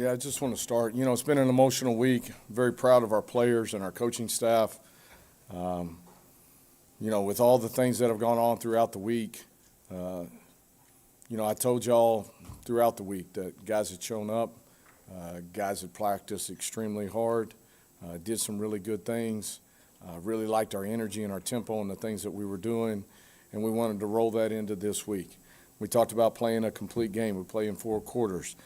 Yeah, I just want to start. It's been an emotional week. Very proud of our players and our coaching staff. Um, with all the things that have gone on throughout the week, I told y'all throughout the week that guys had shown up, guys had practiced extremely hard, did some really good things, really liked our energy and our tempo and the things that we were doing, and we wanted to roll that into this week. We talked about playing a complete game. We play in 4 quarters.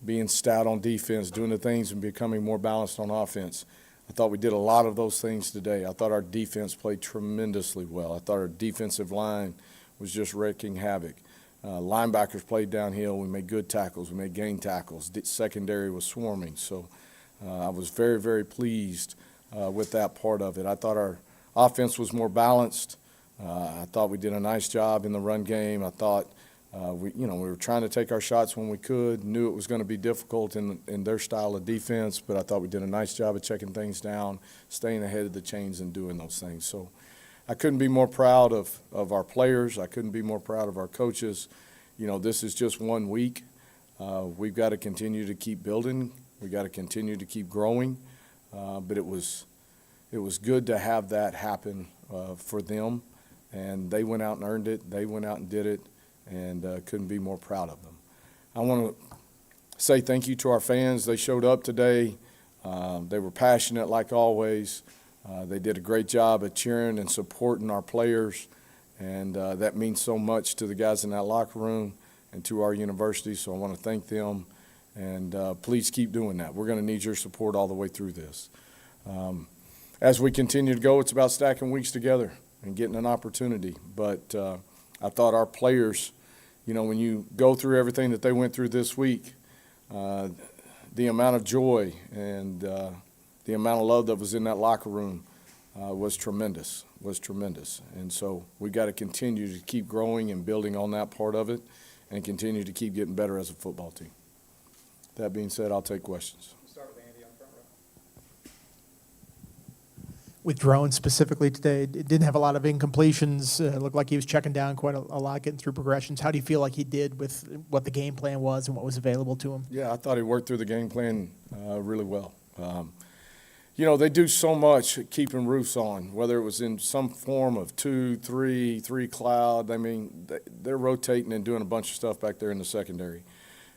Being stout on defense, doing the things and becoming more balanced on offense. I thought we did a lot of those things today. I thought our defense played tremendously well. I thought our defensive line was just wreaking havoc. Linebackers played downhill. We made good tackles. We made gain tackles. Secondary was swarming. So I was very, very pleased with that part of it. I thought our offense was more balanced. I thought we did a nice job in the run game. I thought we were trying to take our shots when we could, knew it was going to be difficult in their style of defense, but I thought we did a nice job of checking things down, staying ahead of the chains and doing those things. So I couldn't be more proud of our players. I couldn't be more proud of our coaches. This is just 1 week. We've got to continue to keep building. We've got to continue to keep growing. But it was good to have that happen for them, and they went out and earned it. They went out and did it. And couldn't be more proud of them. I want to say thank you to our fans. They showed up today. They were passionate like always. They did a great job at cheering and supporting our players, and that means so much to the guys in that locker room and to our university, so I want to thank them, and please keep doing that. We're going to need your support all the way through this. As we continue to go, it's about stacking weeks together and getting an opportunity, but I thought our players, when you go through everything that they went through this week, the amount of joy and the amount of love that was in that locker room was tremendous. And so we got to continue to keep growing and building on that part of it and continue to keep getting better as a football team. That being said, I'll take questions. With Drone specifically today, it didn't have a lot of incompletions. It looked like he was checking down quite a lot, getting through progressions. How do you feel like he did with what the game plan was and what was available to him? Yeah, I thought he worked through the game plan really well. They do so much at keeping roofs on, whether it was in some form of 2-3 cloud. I mean, they're rotating and doing a bunch of stuff back there in the secondary.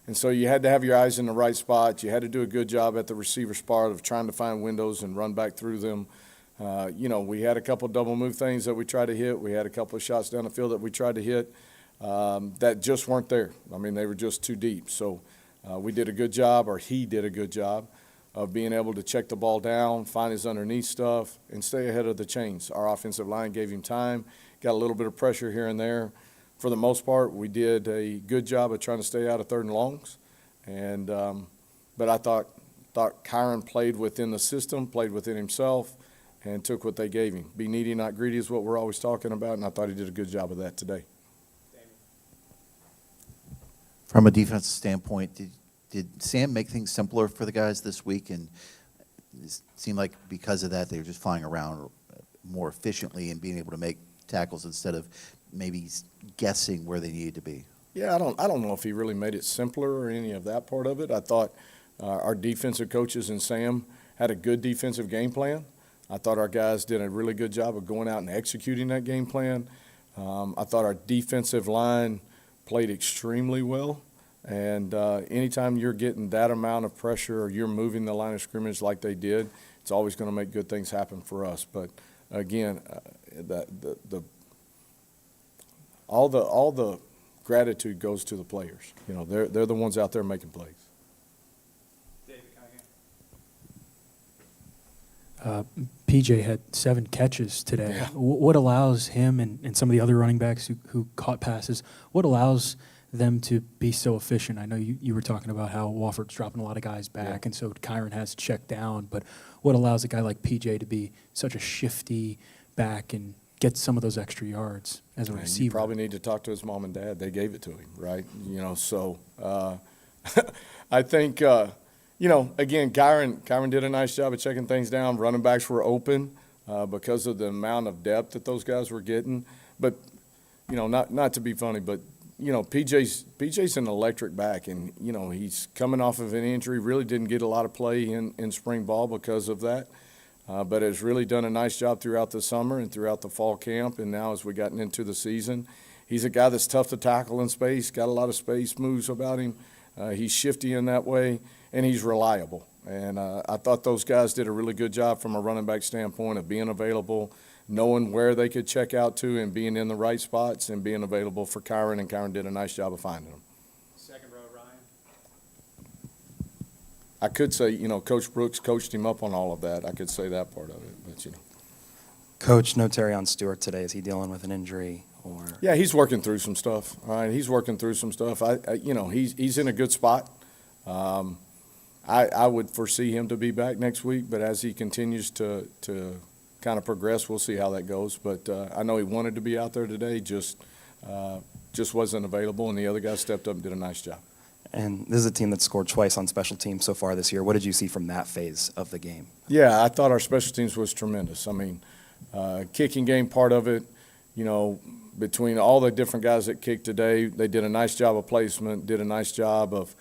And so you had to have your eyes in the right spot. You had to do a good job at the receiver spot of trying to find windows and run back through them. We had a couple double move things that we tried to hit. We had a couple of shots down the field that we tried to hit that just weren't there. I mean, they were just too deep. So we did a good job, or he did a good job, of being able to check the ball down, find his underneath stuff, and stay ahead of the chains. Our offensive line gave him time, got a little bit of pressure here and there. For the most part, we did a good job of trying to stay out of 3rd and longs. And but I thought Kyron played within the system, played within himself, and took what they gave him. Be needy, not greedy is what we're always talking about, and I thought he did a good job of that today. From a defensive standpoint, did Sam make things simpler for the guys this week? And it seemed like because of that, they were just flying around more efficiently and being able to make tackles instead of maybe guessing where they needed to be. Yeah, I don't know if he really made it simpler or any of that part of it. I thought our defensive coaches and Sam had a good defensive game plan. I thought our guys did a really good job of going out and executing that game plan. I thought our defensive line played extremely well. And anytime you're getting that amount of pressure or you're moving the line of scrimmage like they did, it's always going to make good things happen for us. But again, all the gratitude goes to the players. They're the ones out there making plays. PJ had 7 catches today. Yeah. What allows him and some of the other running backs who caught passes, what allows them to be so efficient? I know you were talking about how Wofford's dropping a lot of guys back, and so Kyron has to check down, but what allows a guy like PJ to be such a shifty back and get some of those extra yards as a receiver? You probably need to talk to his mom and dad. They gave it to him, right? So I think again, Kyron did a nice job of checking things down. Running backs were open because of the amount of depth that those guys were getting. But, not to be funny, but you know, PJ's an electric back, and, you know, he's coming off of an injury, really didn't get a lot of play in spring ball because of that, but has really done a nice job throughout the summer and throughout the fall camp, and now as we gotten into the season. He's a guy that's tough to tackle in space, got a lot of space moves about him. He's shifty in that way, and he's reliable. And I thought those guys did a really good job from a running back standpoint of being available, knowing where they could check out to and being in the right spots and being available for Kyron, and Kyron did a nice job of finding them. Second row, Ryan. I could say, you know, Coach Brooks coached him up on all of that. I could say that part of it, but, you know. Coach, no Terrion Stewart today. Is he dealing with an injury or? Yeah, he's working through some stuff. All right, he's working through some stuff. You know, he's in a good spot. I would foresee him to be back next week, but as he continues to kind of progress, we'll see how that goes. But I know he wanted to be out there today, just wasn't available, and the other guy stepped up and did a nice job. And this is a team that scored twice on special teams so far this year. What did you see from that phase of the game? Yeah, I thought our special teams was tremendous. I mean, kicking game part of it, you know, between all the different guys that kicked today, they did a nice job of placement, did a nice job of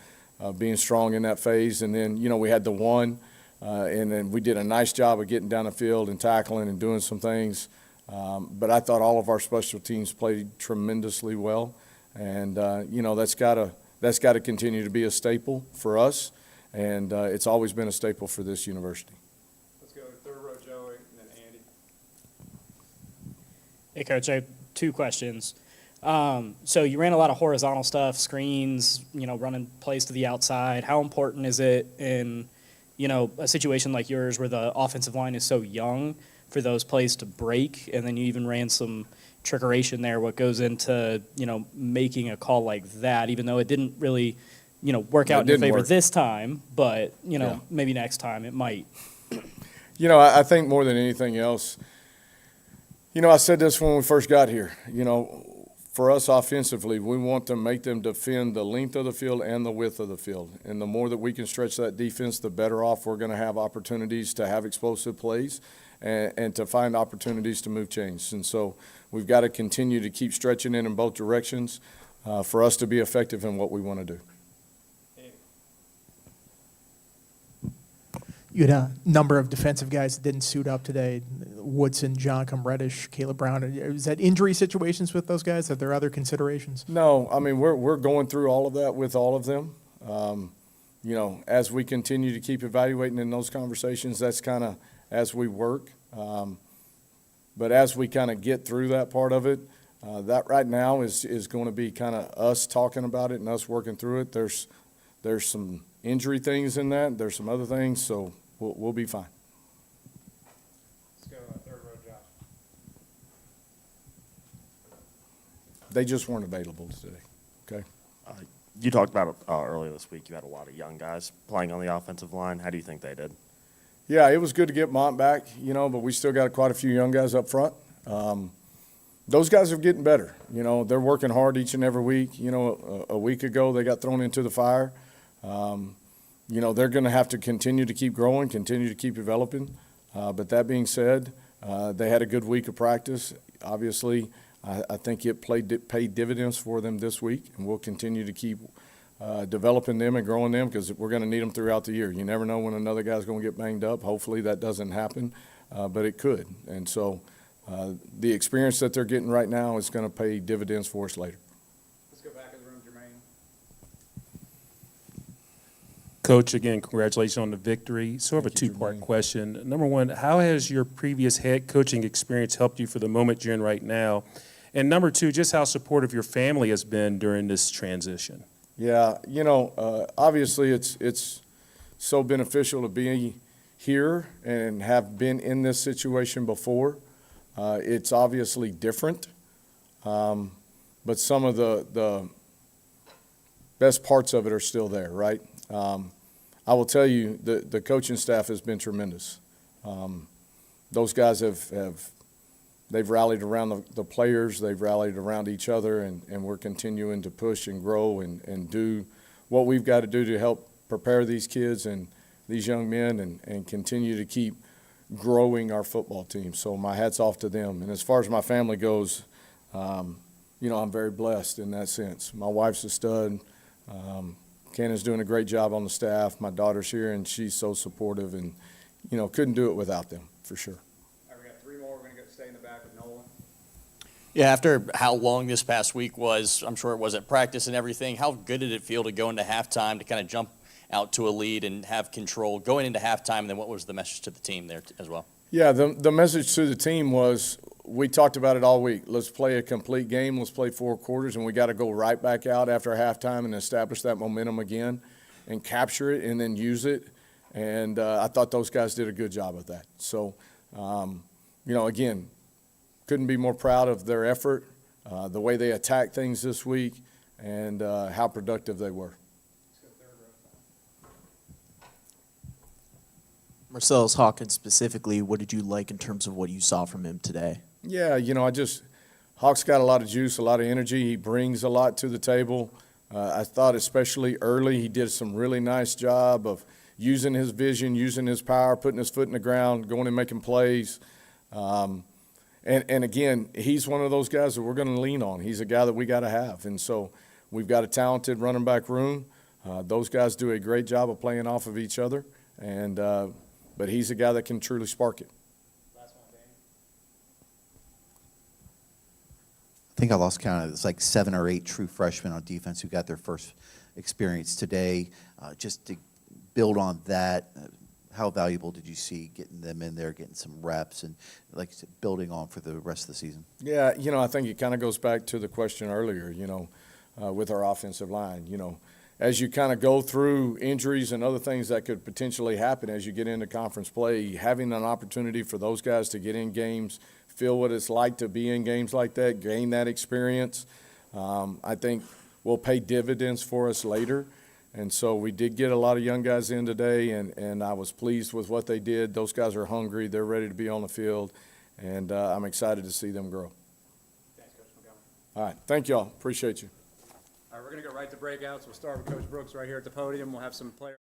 being strong in that phase. And then, you know, we had the one, and then we did a nice job of getting down the field and tackling and doing some things. But I thought all of our special teams played tremendously well. And, you know, that's got to continue to be a staple for us. And it's always been a staple for this university. Let's go third row, Joey, and then Andy. Hey, Coach, I have two questions. So you ran a lot of horizontal stuff, screens, you know, running plays to the outside. How important is it in, you know, a situation like yours where the offensive line is so young for those plays to break? And then you even ran some trickeration there. What goes into, you know, making a call like that, even though it didn't really, you know, work out in your didn't favor work. this time, but, you know, Yeah. maybe next time it might. You know, I think more than anything else, you know, I said this when we first got here, you know, for us offensively, we want to make them defend the length of the field and the width of the field. And the more that we can stretch that defense, the better off we're going to have opportunities to have explosive plays and to find opportunities to move chains. And so we've got to continue to keep stretching it in both directions for us to be effective in what we want to do. You had a number of defensive guys that didn't suit up today. Woodson, John Reddish, Caleb Brown. Is that injury situations with those guys? Are there other considerations? No, I mean, we're going through all of that with all of them. You know, as we continue to keep evaluating in those conversations, that's kind of as we work. But as we kind of get through that part of it, that right now is going to be kind of us talking about it and us working through it. There's some injury things in that. There's some other things, so we'll be fine. Let's go third row, Josh. They just weren't available today, okay? You talked about earlier this week, you had a lot of young guys playing on the offensive line. How do you think they did? Yeah, it was good to get Mont back, you know, but we still got quite a few young guys up front. Those guys are getting better. You know, they're working hard each and every week. You know, a week ago they got thrown into the fire. You know, they're going to have to continue to keep growing, continue to keep developing. But that being said, they had a good week of practice. Obviously, I think it paid dividends for them this week, and we'll continue to keep developing them and growing them because we're going to need them throughout the year. You never know when another guy's going to get banged up. Hopefully that doesn't happen, but it could. And so the experience that they're getting right now is going to pay dividends for us later. Let's go back of the room, Jermaine. Coach, again, congratulations on the victory. Sort of a Thank you, two-part Jermaine. question. Number one, how has your previous head coaching experience helped you for the moment you're in right now? And number two, just how supportive your family has been during this transition. Yeah, you know, obviously it's so beneficial to be here and have been in this situation before. It's obviously different, but some of the best parts of it are still there, right? I will tell you, the coaching staff has been tremendous. Those guys they've rallied around the players, they've rallied around each other, and we're continuing to push and grow and do what we've got to do to help prepare these kids and these young men and continue to keep growing our football team. So my hat's off to them. And as far as my family goes, you know, I'm very blessed in that sense. My wife's a stud. Cannon's doing a great job on the staff. My daughter's here, and she's so supportive, and, you know, couldn't do it without them, for sure. All right, we got three more. We're gonna go stay in the back with Nolan. Yeah, after how long this past week was, I'm sure it was at practice and everything, how good did it feel to go into halftime to kind of jump out to a lead and have control going into halftime? And then what was the message to the team there as well? Yeah, the message to the team was, we talked about it all week. Let's play a complete game. Let's play 4 quarters, and we got to go right back out after halftime and establish that momentum again and capture it and then use it. And I thought those guys did a good job of that. So, you know, again, couldn't be more proud of their effort, the way they attacked things this week, and how productive they were. Let's go third row. Marcellus Hawkins specifically, what did you like in terms of what you saw from him today? Yeah, you know, Hawk's got a lot of juice, a lot of energy. He brings a lot to the table. I thought especially early he did some really nice job of using his vision, using his power, putting his foot in the ground, going and making plays. And again, he's one of those guys that we're going to lean on. He's a guy that we got to have. And so we've got a talented running back room. Those guys do a great job of playing off of each other. And but he's a guy that can truly spark it. Last one, Danny. I think I lost count. It's like 7 or 8 true freshmen on defense who got their first experience today. Just to build on that, how valuable did you see getting them in there, getting some reps, and like you said, building on for the rest of the season? Yeah, you know, I think it kind of goes back to the question earlier, you know, with our offensive line. You know, as you kind of go through injuries and other things that could potentially happen as you get into conference play, having an opportunity for those guys to get in games, feel what it's like to be in games like that, gain that experience, I think will pay dividends for us later. And so we did get a lot of young guys in today, and I was pleased with what they did. Those guys are hungry. They're ready to be on the field, and I'm excited to see them grow. Thanks, Coach Montgomery. All right. Thank y'all. Appreciate you. All right, we're gonna go right to breakouts. We'll start with Coach Brooks right here at the podium. We'll have some players.